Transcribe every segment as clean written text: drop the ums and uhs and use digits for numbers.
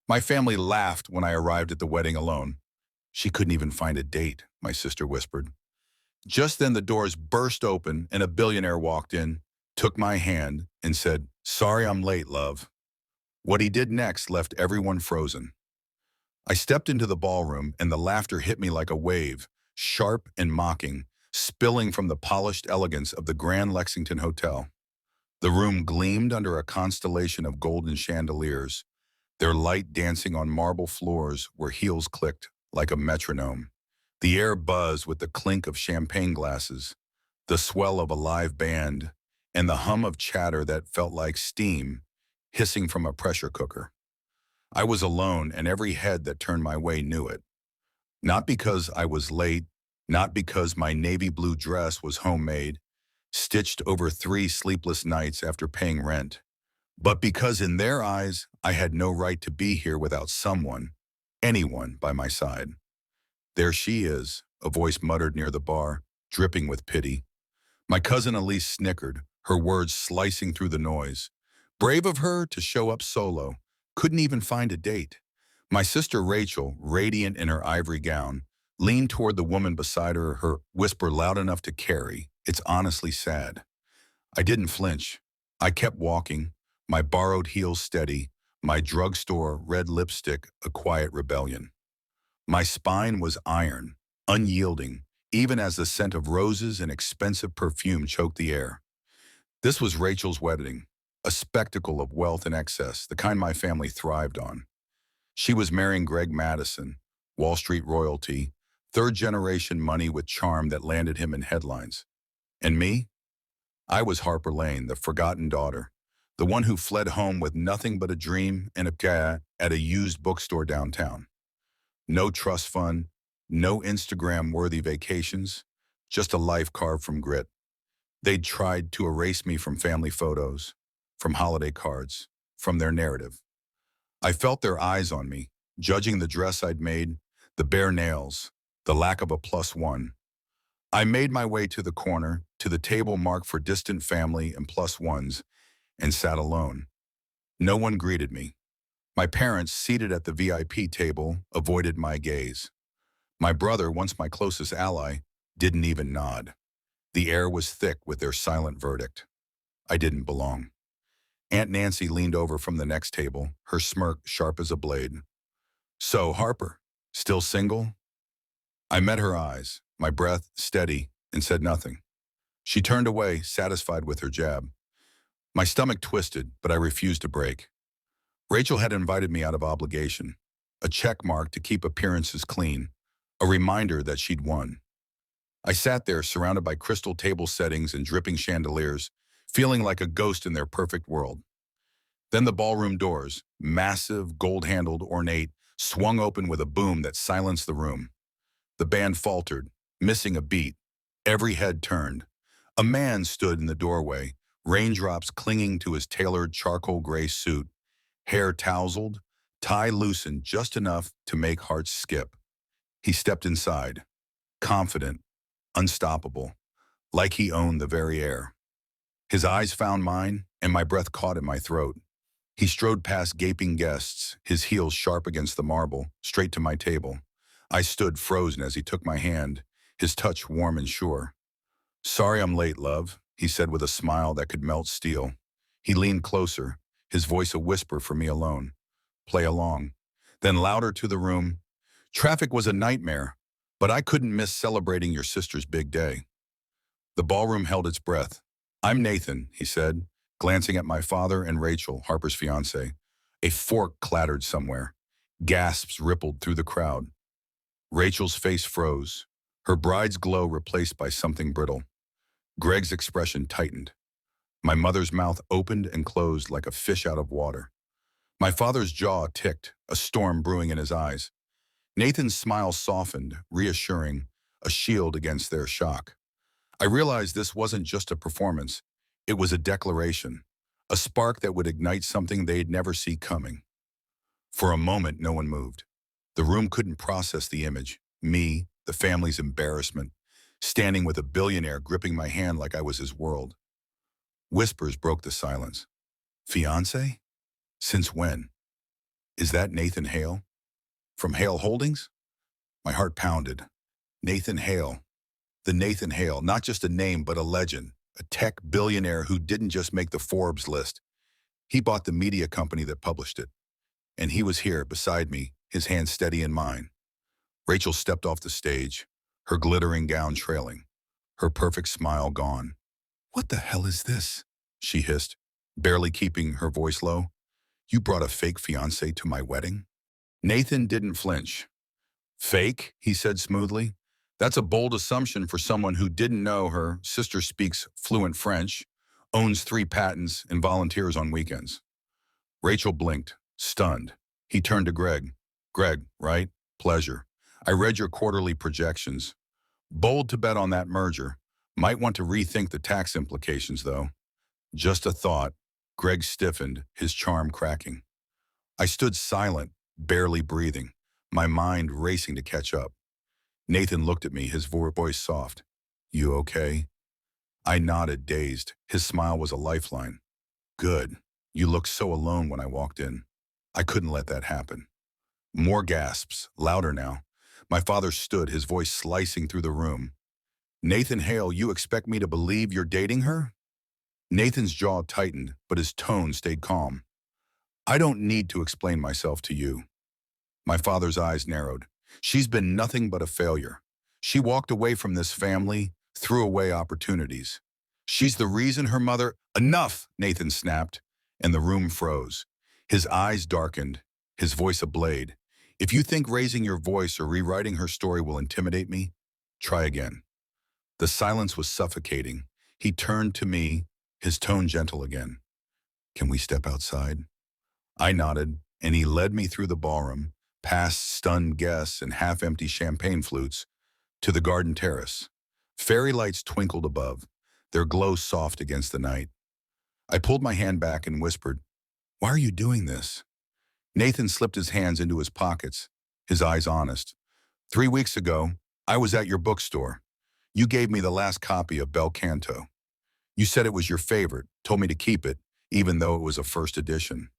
My family laughed when I arrived at the wedding alone. She couldn't even find a date, my sister whispered. Just then the doors burst open and a billionaire walked in, took my hand, and said, "Sorry I'm late, love." What he did next left everyone frozen. I stepped into the ballroom and the laughter hit me like a wave, sharp and mocking, spilling from the polished elegance of the Grand Lexington Hotel. The room gleamed under a constellation of golden chandeliers, their light dancing on marble floors where heels clicked like a metronome. The air buzzed with the clink of champagne glasses, the swell of a live band, and the hum of chatter that felt like steam hissing from a pressure cooker. I was alone, and every head that turned my way knew it. Not because I was late, not because my navy blue dress was homemade, stitched over 3 sleepless nights after paying rent, but because in their eyes, I had no right to be here without someone, anyone by my side. "There she is," a voice muttered near the bar, dripping with pity. My cousin Elise snickered, her words slicing through the noise. Brave of her to show up solo, couldn't even find a date. My sister Rachel, radiant in her ivory gown, leaned toward the woman beside her, her whisper loud enough to carry. "It's honestly sad." I didn't flinch. I kept walking, my borrowed heels steady, my drugstore red lipstick a quiet rebellion. My spine was iron, unyielding, even as the scent of roses and expensive perfume choked the air. This was Rachel's wedding, a spectacle of wealth and excess, the kind my family thrived on. She was marrying Greg Madison, Wall Street royalty, third-generation money with charm that landed him in headlines. And me? I was Harper Lane, the forgotten daughter, the one who fled home with nothing but a dream and a cat at a used bookstore downtown. No trust fund, no Instagram-worthy vacations, just a life carved from grit. They'd tried to erase me from family photos, from holiday cards, from their narrative. I felt their eyes on me, judging the dress I'd made, the bare nails, the lack of a plus one. I made my way to the corner, to the table marked for distant family and plus ones, and sat alone. No one greeted me. My parents, seated at the VIP table, avoided my gaze. My brother, once my closest ally, didn't even nod. The air was thick with their silent verdict. I didn't belong. Aunt Nancy leaned over from the next table, her smirk sharp as a blade. "So, Harper, still single?" I met her eyes, my breath steady, and said nothing. She turned away, satisfied with her jab. My stomach twisted, but I refused to break. Rachel had invited me out of obligation, a check mark to keep appearances clean, a reminder that she'd won. I sat there surrounded by crystal table settings and dripping chandeliers, feeling like a ghost in their perfect world. Then the ballroom doors, massive, gold-handled, ornate, swung open with a boom that silenced the room. The band faltered, missing a beat. Every head turned. A man stood in the doorway, raindrops clinging to his tailored charcoal gray suit, hair tousled, tie loosened just enough to make hearts skip. He stepped inside, confident, unstoppable, like he owned the very air. His eyes found mine, and my breath caught in my throat. He strode past gaping guests, his heels sharp against the marble, straight to my table. I stood frozen as he took my hand, his touch warm and sure. "Sorry I'm late, love," he said with a smile that could melt steel. He leaned closer, his voice a whisper for me alone. "Play along." Then louder to the room. "Traffic was a nightmare, but I couldn't miss celebrating your sister's big day." The ballroom held its breath. "I'm Nathan," he said, glancing at my father and Rachel, Harper's fiancé. A fork clattered somewhere. Gasps rippled through the crowd. Rachel's face froze, her bride's glow replaced by something brittle. Greg's expression tightened. My mother's mouth opened and closed like a fish out of water. My father's jaw ticked, a storm brewing in his eyes. Nathan's smile softened, reassuring, a shield against their shock. I realized this wasn't just a performance. It was a declaration, a spark that would ignite something they'd never see coming. For a moment, no one moved. The room couldn't process the image. Me, the family's embarrassment, standing with a billionaire gripping my hand like I was his world. Whispers broke the silence. "Fiancé? Since when?" Is that Nathan Hale? From Hale Holdings? My heart pounded. Nathan Hale. The Nathan Hale, not just a name, but a legend. A tech billionaire who didn't just make the Forbes list. He bought the media company that published it. And he was here beside me, his hand steady in mine. Rachel stepped off the stage, her glittering gown trailing, her perfect smile gone. "What the hell is this?" she hissed, barely keeping her voice low. "You brought a fake fiancé to my wedding?" Nathan didn't flinch. "Fake?" he said smoothly. "That's a bold assumption for someone who didn't know her sister speaks fluent French, owns 3 patents, and volunteers on weekends." Rachel blinked, stunned. He turned to Greg. "Greg, right? Pleasure. I read your quarterly projections. Bold to bet on that merger. Might want to rethink the tax implications, though." "Just a thought." Greg stiffened, his charm cracking. I stood silent, barely breathing, my mind racing to catch up. Nathan looked at me, his voice soft. "You okay?" I nodded, dazed. His smile was a lifeline. "Good. You looked so alone when I walked in. I couldn't let that happen." More gasps, louder now. My father stood, his voice slicing through the room. "Nathan Hale, you expect me to believe you're dating her?" Nathan's jaw tightened, but his tone stayed calm. "I don't need to explain myself to you." My father's eyes narrowed. "She's been nothing but a failure. She walked away from this family, threw away opportunities. She's the reason her mother—" "Enough!" Nathan snapped, and the room froze. His eyes darkened, his voice a blade. "If you think raising your voice or rewriting her story will intimidate me, try again." The silence was suffocating. He turned to me, his tone gentle again. "Can we step outside?" I nodded, and he led me through the ballroom, past stunned guests and half-empty champagne flutes, to the garden terrace. Fairy lights twinkled above, their glow soft against the night. I pulled my hand back and whispered, "Why are you doing this?" Nathan slipped his hands into his pockets, his eyes honest. "3 weeks ago, I was at your bookstore. You gave me the last copy of Bel Canto. You said it was your favorite, told me to keep it, even though it was a first edition."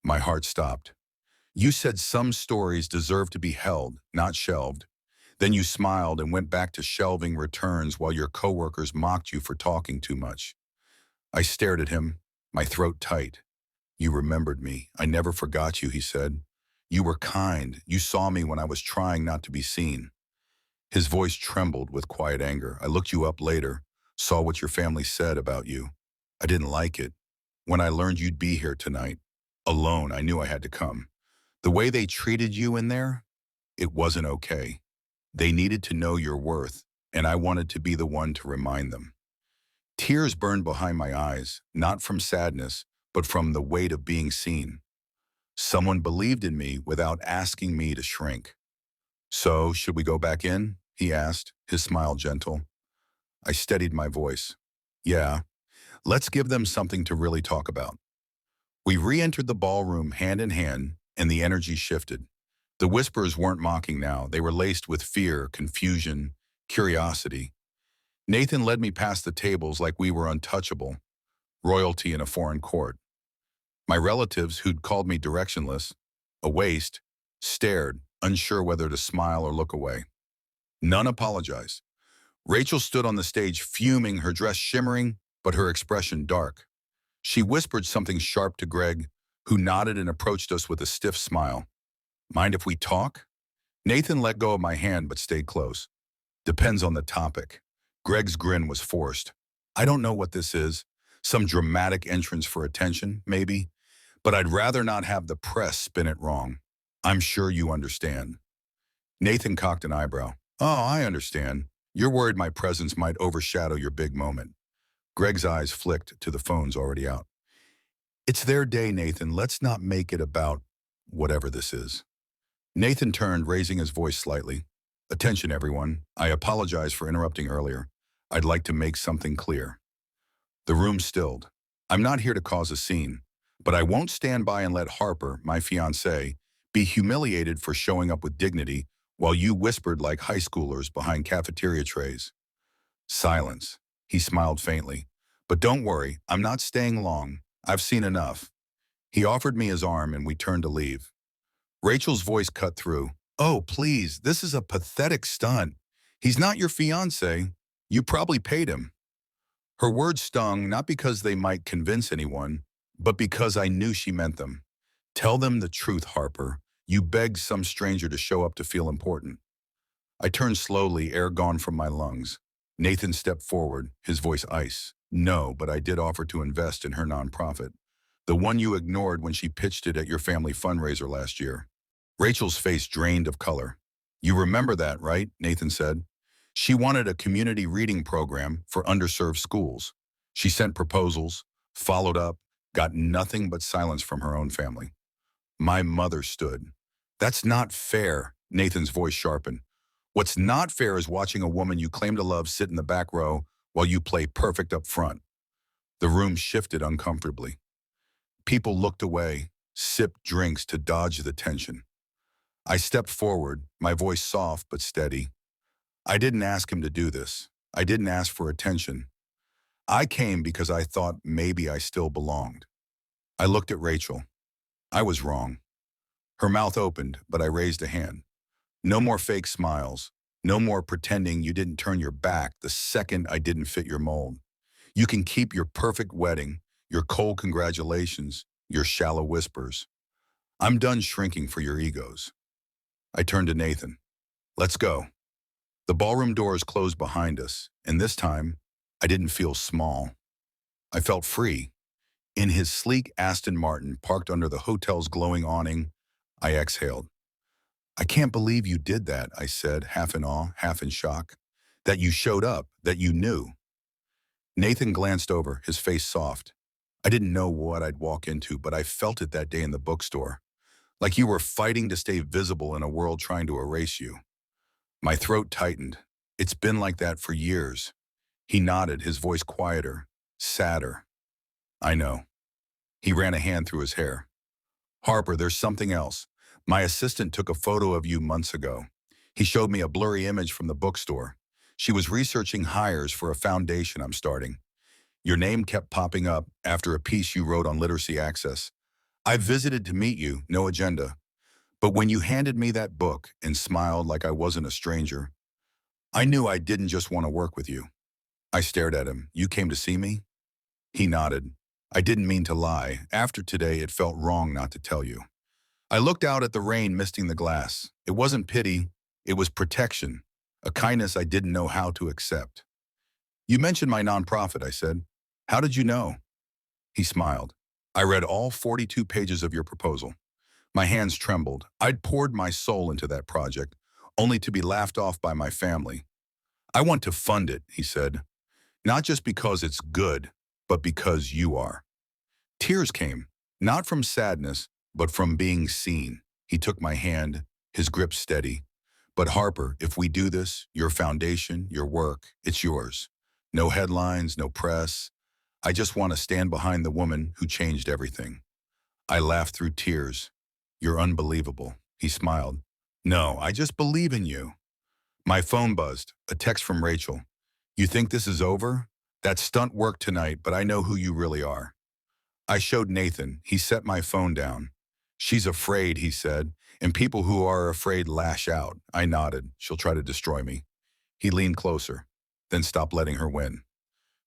My heart stopped. "You said some stories deserve to be held, not shelved. Then you smiled and went back to shelving returns while your coworkers mocked you for talking too much." I stared at him, my throat tight. "You remembered me. I never forgot you," he said. "You were kind. You saw me when I was trying not to be seen." His voice trembled with quiet anger. "I looked you up later, saw what your family said about you. I didn't like it. When I learned you'd be here tonight, alone, I knew I had to come. The way they treated you in there, it wasn't okay. They needed to know your worth, and I wanted to be the one to remind them." Tears burned behind my eyes, not from sadness, but from the weight of being seen. Someone believed in me without asking me to shrink. "So, should we go back in?" he asked, his smile gentle. I steadied my voice. "Yeah, let's give them something to really talk about." We re-entered the ballroom hand in hand, and the energy shifted. The whispers weren't mocking now. They were laced with fear, confusion, curiosity. Nathan led me past the tables like we were untouchable, royalty in a foreign court. My relatives, who'd called me directionless, a waste, stared, unsure whether to smile or look away. None apologized. Rachel stood on the stage fuming, her dress shimmering, but her expression dark. She whispered something sharp to Greg, who nodded and approached us with a stiff smile. "Mind if we talk?" Nathan let go of my hand but stayed close. "Depends on the topic." Greg's grin was forced. "I don't know what this is. Some dramatic entrance for attention, maybe. But I'd rather not have the press spin it wrong. I'm sure you understand." Nathan cocked an eyebrow. "Oh, I understand. You're worried my presence might overshadow your big moment." Greg's eyes flicked to the phones already out. "It's their day, Nathan. Let's not make it about whatever this is." Nathan turned, raising his voice slightly. "Attention, everyone. I apologize for interrupting earlier. I'd like to make something clear." The room stilled. I'm not here to cause a scene, but I won't stand by and let Harper, my fiancée, be humiliated for showing up with dignity while you whispered like high schoolers behind cafeteria trays. Silence. He smiled faintly. "But don't worry, I'm not staying long. I've seen enough." He offered me his arm and we turned to leave. Rachel's voice cut through. Oh, please, this is a pathetic stunt. He's not your fiancé. You probably paid him. Her words stung not because they might convince anyone, but because I knew she meant them. Tell them the truth, Harper. You begged some stranger to show up to feel important. I turned slowly, air gone from my lungs. Nathan stepped forward, his voice ice. No, but I did offer to invest in her nonprofit. The one you ignored when she pitched it at your family fundraiser last year. Rachel's face drained of color. You remember that, right? Nathan said. She wanted a community reading program for underserved schools. She sent proposals, followed up, got nothing but silence from her own family. My mother stood. That's not fair, Nathan's voice sharpened. What's not fair is watching a woman you claim to love sit in the back row while you play perfect up front. The room shifted uncomfortably. People looked away, sipped drinks to dodge the tension. I stepped forward, my voice soft but steady. I didn't ask him to do this. I didn't ask for attention. I came because I thought maybe I still belonged. I looked at Rachel. I was wrong. Her mouth opened, but I raised a hand. No more fake smiles. No more pretending you didn't turn your back the second I didn't fit your mold. You can keep your perfect wedding, your cold congratulations, your shallow whispers. I'm done shrinking for your egos. I turned to Nathan. Let's go. The ballroom doors closed behind us, and this time, I didn't feel small. I felt free. In his sleek Aston Martin parked under the hotel's glowing awning, I exhaled. I can't believe you did that, I said, half in awe, half in shock. That you showed up, that you knew. Nathan glanced over, his face soft. I didn't know what I'd walk into, but I felt it that day in the bookstore. Like you were fighting to stay visible in a world trying to erase you. My throat tightened. It's been like that for years. He nodded, his voice quieter, sadder. I know. He ran a hand through his hair. Harper, there's something else. My assistant took a photo of you months ago. He showed me a blurry image from the bookstore. She was researching hires for a foundation I'm starting. Your name kept popping up after a piece you wrote on literacy access. I visited to meet you, no agenda. But when you handed me that book and smiled like I wasn't a stranger, I knew I didn't just want to work with you. I stared at him. You came to see me? He nodded. I didn't mean to lie. After today, it felt wrong not to tell you. I looked out at the rain misting the glass. It wasn't pity, it was protection, a kindness I didn't know how to accept. You mentioned my nonprofit, I said. How did you know? He smiled. I read all 42 pages of your proposal. My hands trembled. I'd poured my soul into that project, only to be laughed off by my family. I want to fund it, he said. Not just because it's good, but because you are. Tears came, not from sadness, but from being seen. He took my hand, his grip steady. But Harper, if we do this, your foundation, your work, it's yours. No headlines, no press. I just want to stand behind the woman who changed everything. I laughed through tears. You're unbelievable. He smiled. No, I just believe in you. My phone buzzed, a text from Rachel. You think this is over? That stunt worked tonight, but I know who you really are. I showed Nathan. He set my phone down. She's afraid, he said, and people who are afraid lash out. I nodded. She'll try to destroy me. He leaned closer, then stopped letting her win.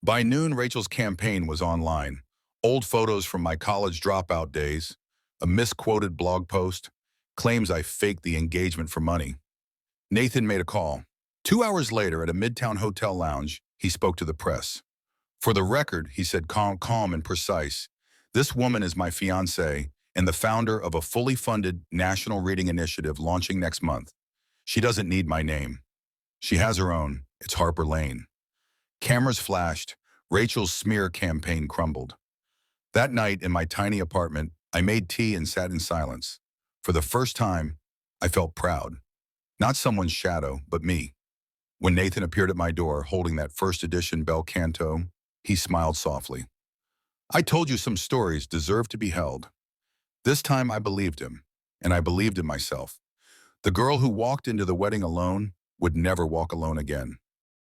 By noon, Rachel's campaign was online. Old photos from my college dropout days, a misquoted blog post, claims I faked the engagement for money. Nathan made a call. 2 hours later, at a Midtown hotel lounge, he spoke to the press. For the record, he said calm and precise, this woman is my fiancée and the founder of a fully funded national reading initiative launching next month. She doesn't need my name. She has her own. It's Harper Lane. Cameras flashed. Rachel's smear campaign crumbled. That night in my tiny apartment, I made tea and sat in silence. For the first time, I felt proud. Not someone's shadow, but me. When Nathan appeared at my door holding that first edition bel canto, he smiled softly. I told you some stories deserve to be held. This time I believed him, and I believed in myself. The girl who walked into the wedding alone would never walk alone again.